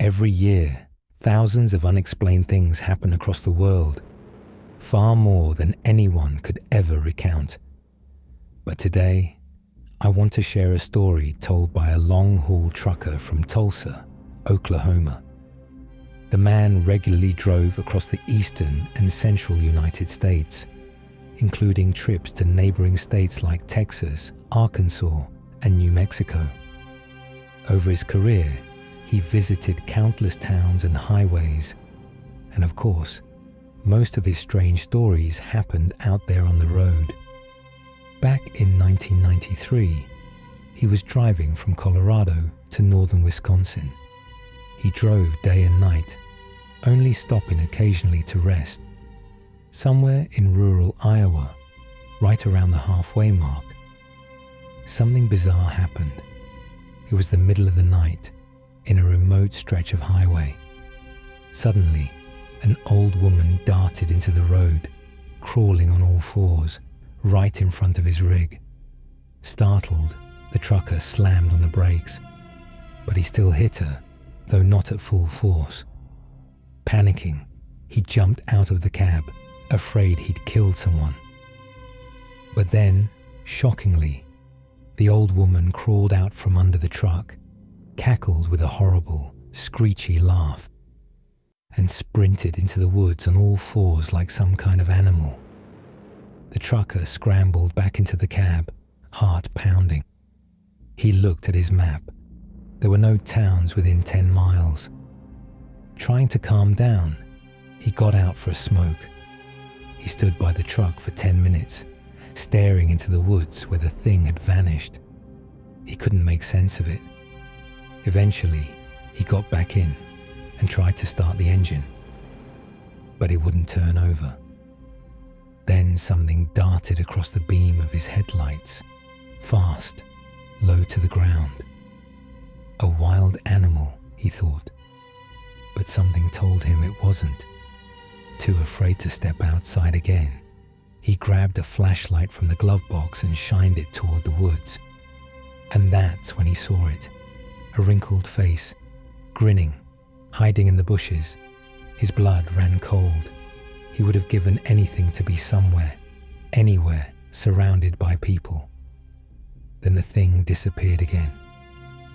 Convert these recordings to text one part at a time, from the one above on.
Every year, thousands of unexplained things happen across the world, far more than anyone could ever recount. But today, I want to share a story told by a long-haul trucker from Tulsa, Oklahoma. The man regularly drove across the eastern and central United States, including trips to neighboring states like Texas, Arkansas, and New Mexico. Over his career, he visited countless towns and highways, and of course, most of his strange stories happened out there on the road. Back in 1993, he was driving from Colorado to northern Wisconsin. He drove day and night, only stopping occasionally to rest. Somewhere in rural Iowa, right around the halfway mark, something bizarre happened. It was the middle of the night, in a remote stretch of highway. Suddenly, an old woman darted into the road, crawling on all fours, right in front of his rig. Startled, the trucker slammed on the brakes, but he still hit her, though not at full force. Panicking, he jumped out of the cab, afraid he'd killed someone. But then, shockingly, the old woman crawled out from under the truck, cackled with a horrible, screechy laugh, and sprinted into the woods on all fours like some kind of animal. The trucker scrambled back into the cab, heart pounding. He looked at his map. There were no towns within 10 miles. Trying to calm down, he got out for a smoke. He stood by the truck for 10 minutes, staring into the woods where the thing had vanished. He couldn't make sense of it. Eventually, he got back in and tried to start the engine, but it wouldn't turn over. Then something darted across the beam of his headlights, fast, low to the ground. A wild animal, he thought, but something told him it wasn't. Too afraid to step outside again, he grabbed a flashlight from the glove box and shined it toward the woods. And that's when he saw it, a wrinkled face, grinning, hiding in the bushes. His blood ran cold. He would have given anything to be somewhere, anywhere, surrounded by people. Then the thing disappeared again.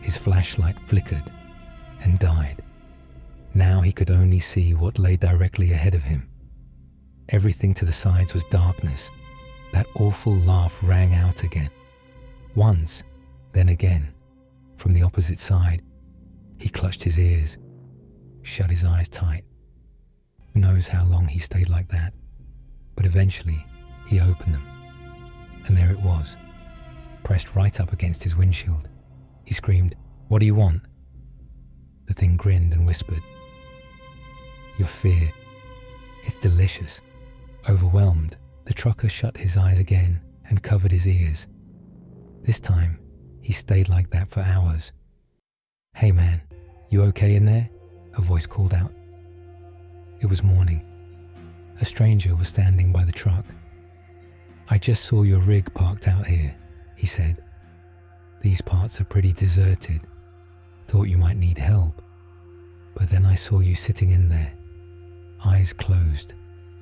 His flashlight flickered and died. Now he could only see what lay directly ahead of him. Everything to the sides was darkness. That awful laugh rang out again. Once, then again, from the opposite side. He clutched his ears, shut his eyes tight. Who knows how long he stayed like that, but eventually he opened them. And there it was, pressed right up against his windshield. He screamed, "What do you want?" The thing grinned and whispered, "Your fear. It's delicious." Overwhelmed, the trucker shut his eyes again and covered his ears. This time, he stayed like that for hours. "Hey man, you okay in there?" a voice called out. It was morning. A stranger was standing by the truck. "I just saw your rig parked out here," he said. "These parts are pretty deserted. Thought you might need help. But then I saw you sitting in there, eyes closed,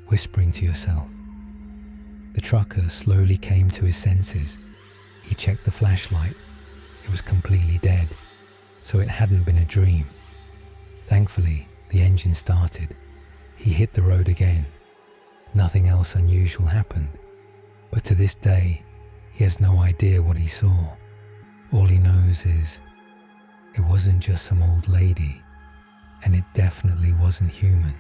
whispering to yourself." The trucker slowly came to his senses. He checked the flashlight. It was completely dead, so it hadn't been a dream. Thankfully, the engine started. He hit the road again. Nothing else unusual happened, but to this day, he has no idea what he saw. All he knows is, it wasn't just some old lady, and it definitely wasn't human.